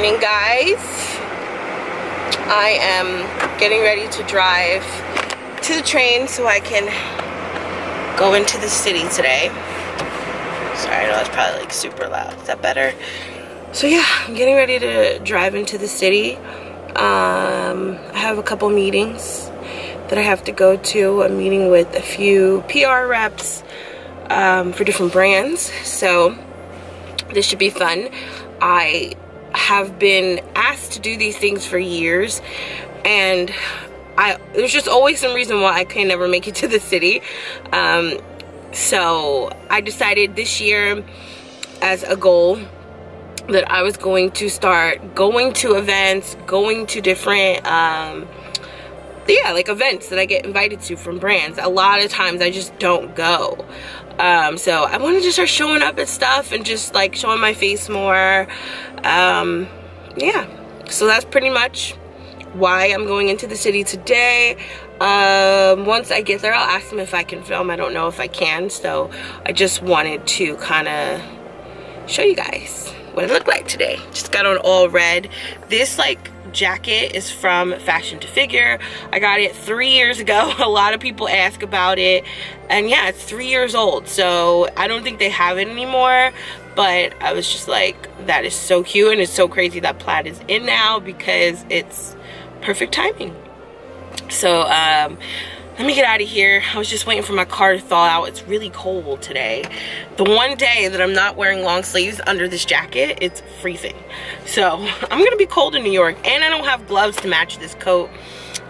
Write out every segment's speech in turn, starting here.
morning, guys. I am getting ready to drive to the train so I can go into the city today. Sorry, I know that's probably like super loud. Is that better? So yeah, I'm getting ready to drive into the city. I have a couple meetings that I have to go to. I'm meeting with a few PR reps for different brands, so this should be fun. I have been asked to do these things for years, and there's just always some reason why I can never make it to the city. So I decided this year as a goal that I was going to start going to events, going to different like events that I get invited to from brands. A lot of times I just don't go. So I wanted to start showing up at stuff and just like showing my face more. Yeah, so that's pretty much why I'm going into the city today. Once I get there, I'll ask them if I can film. I don't know if I can, so I just wanted to kind of show you guys what it looked like today. Just got on all red. This like jacket is from Fashion to Figure. I got it 3 years ago. A lot of people ask about it, and yeah, it's 3 years old, so I don't think they have it anymore. But I was just like, that is so cute, and it's so crazy that plaid is in now because it's perfect timing. So let me get out of here. I was just waiting for my car to thaw out. It's really cold today. The one day that I'm not wearing long sleeves under this jacket, it's freezing. So I'm gonna be cold in New York, and I don't have gloves to match this coat.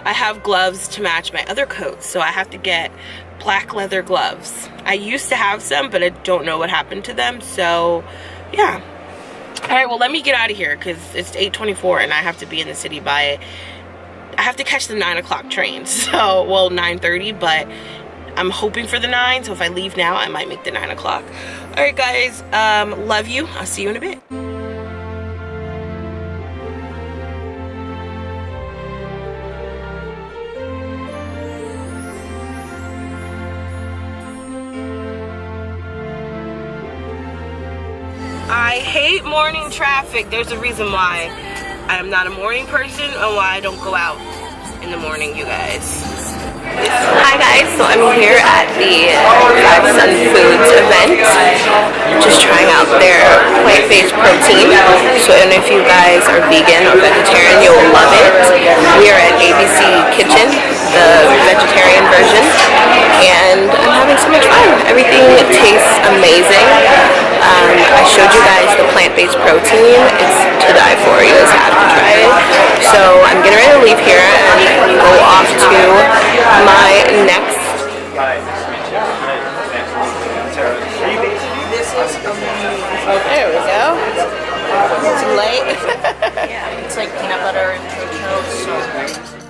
I have gloves to match my other coats, so I have to get black leather gloves. I used to have some, but I don't know what happened to them, so yeah. All right, well, let me get out of here because it's 8:24 and I have to be in the city by, I have to catch the 9 o'clock train, so, well, 9:30, but I'm hoping for the 9, so if I leave now, I might make the 9 o'clock. All right, guys, love you. I'll see you in a bit. I hate morning traffic. There's a reason why I'm not a morning person and why I don't go out in the morning, you guys. Hi guys, so I'm here at the Five Sun Foods event, just trying out their plant-based protein. So and if you guys are vegan or vegetarian, you will love it. We are at ABC Kitchen, the vegetarian version, and I'm having so much fun. Everything tastes amazing. I showed you guys the plant-based protein. It's to die for. You guys have to try it. So I'm getting ready to leave here and go off to my next. There we go. Too late. Yeah, it's like peanut butter and toast.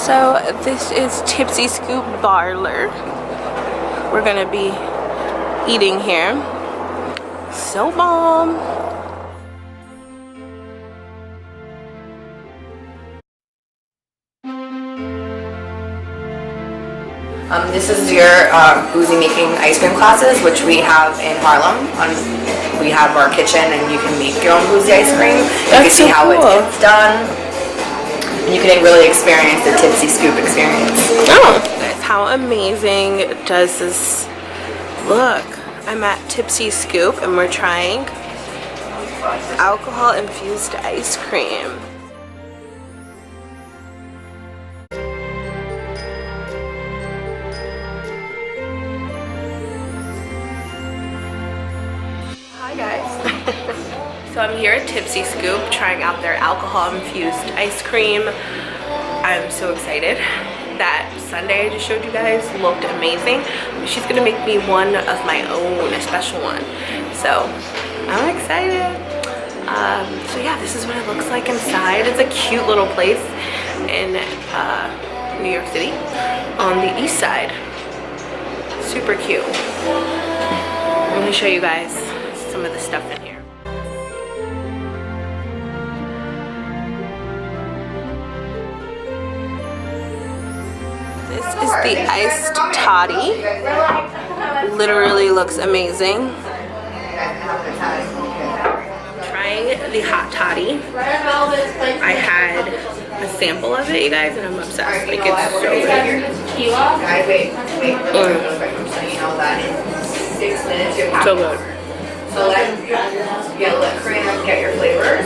So this is Tipsy Scoop Barler. We're gonna be eating here. So bomb. This is your boozy making ice cream classes, which we have in Harlem. We have our kitchen, and you can make your own boozy ice cream. You can see how it's done. and you can really experience the Tipsy scoop experience. Oh, guys, how amazing does this look? I'm at Tipsy Scoop and we're trying alcohol infused ice cream. Hi guys. So I'm here at Tipsy Scoop trying out their alcohol infused ice cream. I'm so excited. That sundae I just showed you guys looked amazing. She's gonna make me one of my own, a special one. So I'm excited. So yeah, this is what it looks like inside. It's a cute little place in New York City on the east side. Super cute. I'm gonna show you guys some of the stuff in here. This is the iced toddy. Literally looks amazing. I'm trying the hot toddy. I had a sample of it, you guys, and I'm obsessed. Like, it's so good. So good. So then get lip cream, get your flavors,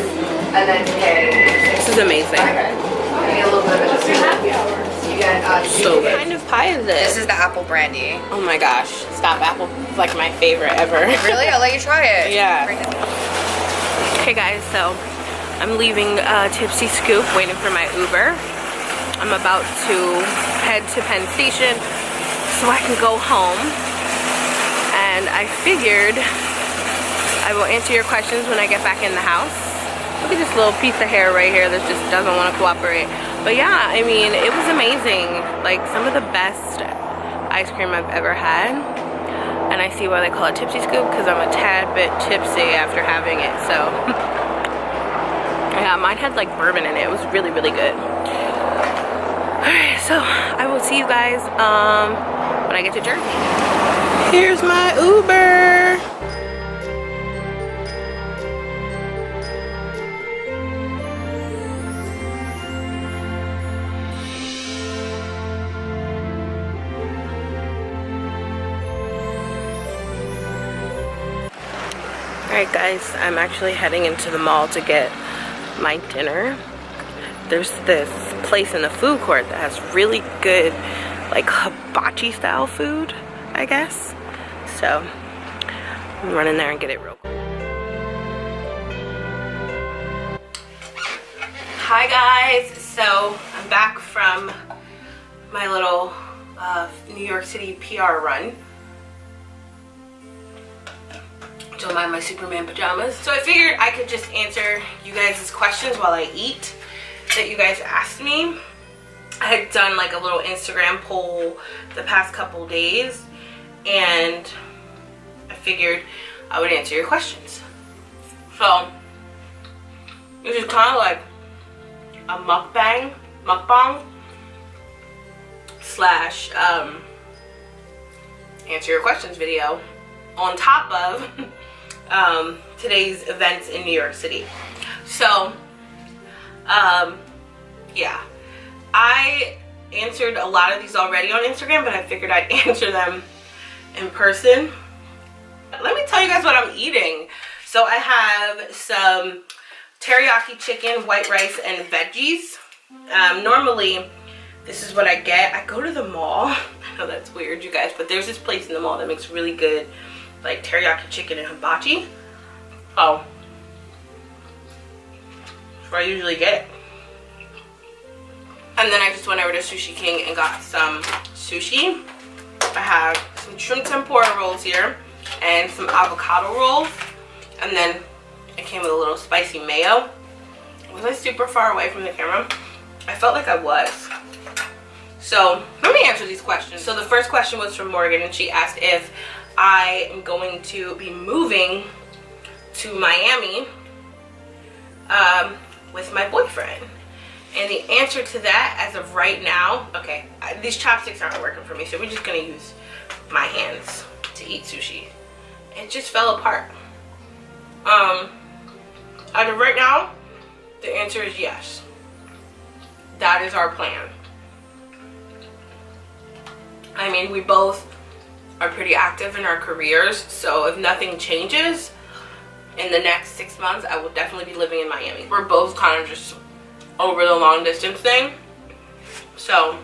and then this is amazing. Get a little bit of it. So what kind of pie is this? This is the apple brandy. Oh my gosh, stop, apple is like my favorite ever. Really? I'll let you try it. Yeah. Okay guys, so I'm leaving Tipsy Scoop, waiting for my Uber. I'm about to head to Penn Station so I can go home. And I figured I will answer your questions when I get back in the house. Look at this little piece of hair right here that just doesn't want to cooperate. But yeah, I mean, it was amazing. Like, some of the best ice cream I've ever had. And I see why they call it Tipsy Scoop, because I'm a tad bit tipsy after having it. So, yeah, mine had like bourbon in it. It was really, really good. Alright, so I will see you guys when I get to Jersey. Here's my Uber. Alright guys, I'm actually heading into the mall to get my dinner. There's this place in the food court that has really good, like, hibachi style food, I guess. So, I'm running there and get it real quick. Hi guys, so I'm back from my little New York City PR run. Don't mind my Superman pajamas. So I figured I could just answer you guys' questions while I eat that you guys asked me. I had done like a little Instagram poll the past couple days and I figured I would answer your questions. So this is kind of like a mukbang slash answer your questions video on top of today's events in New York City. So yeah, I answered a lot of these already on Instagram, but I figured I'd answer them in person. Let me tell you guys what I'm eating. So I have some teriyaki chicken, white rice, and veggies. Normally this is what I get. I go to the mall. I know that's weird, you guys, but there's this place in the mall that makes really good like teriyaki chicken and hibachi. Oh, that's where I usually get it. And then I just went over to Sushi King and got some sushi. I have some shrimp tempura rolls here and some avocado rolls. And then it came with a little spicy mayo. Was I super far away from the camera? I felt like I was. So let me answer these questions. So the first question was from Morgan, and she asked if I am going to be moving to Miami with my boyfriend. And the answer to that, as of right now, okay, these chopsticks aren't working for me, so we're just gonna use my hands to eat sushi. It just fell apart. As of right now, the answer is yes. that is our plan. I mean, we both are pretty active in our careers, so if nothing changes in the next 6 months, I will definitely be living in Miami. We're both kind of just over the long distance thing. So,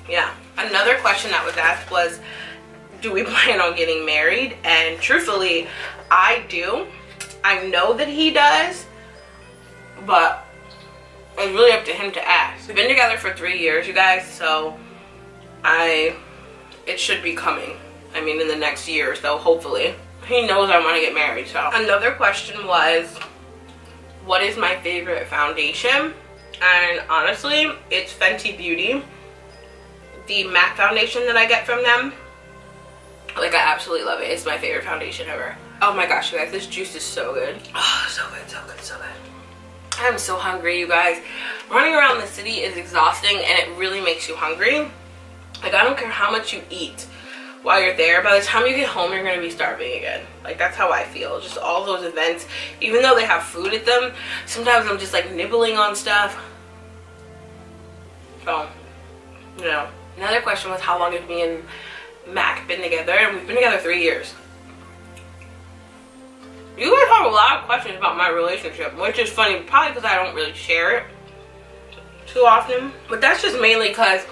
yeah. Another question that was asked was, do we plan on getting married? And truthfully, I do. I know that he does, but it's really up to him to ask. We've been together for 3 years, you guys, so it should be coming. I mean, in the next year or so, hopefully. He knows I want to get married, so. Another question was, what is my favorite foundation? And honestly, it's Fenty Beauty. The matte foundation that I get from them. Like, I absolutely love it. It's my favorite foundation ever. Oh my gosh, you guys, this juice is so good. Oh, so good, so good, so good. I'm so hungry, you guys. Running around the city is exhausting, and it really makes you hungry. Like, I don't care how much you eat while you're there. By the time you get home, you're going to be starving again. Like, that's how I feel. Just all those events, even though they have food at them, sometimes I'm just, like, nibbling on stuff. So, you know. Another question was, how long have me and Mac been together? And we've been together 3 years. You guys have a lot of questions about my relationship, which is funny, probably because I don't really share it too often. But that's just mainly because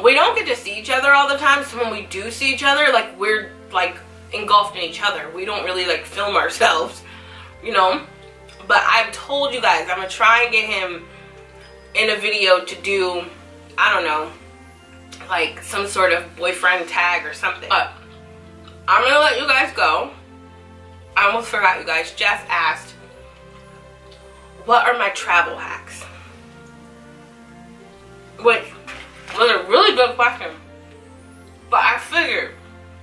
we don't get to see each other all the time, so when we do see each other, like, we're, like, engulfed in each other. We don't really, like, film ourselves, you know? But I've told you guys, I'm going to try and get him in a video to do, I don't know, like, some sort of boyfriend tag or something. But I'm going to let you guys go. I almost forgot, you guys. Jeff asked, what are my travel hacks? Which was a really good question. But I figured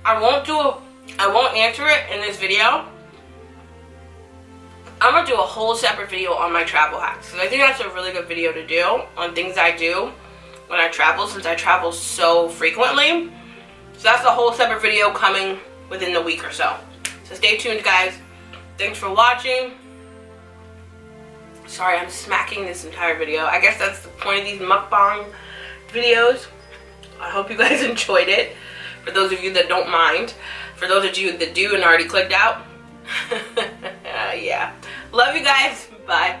I won't answer it in this video. I'm going to do a whole separate video on my travel hacks. Because I think that's a really good video to do on things I do when I travel, since I travel so frequently. So that's a whole separate video coming within the week or so. So stay tuned, guys. Thanks for watching. Sorry, I'm smacking this entire video. I guess that's the point of these mukbang videos. I hope you guys enjoyed it. For those of you that don't mind. For those of you that do and already clicked out. Yeah. Love you guys. Bye.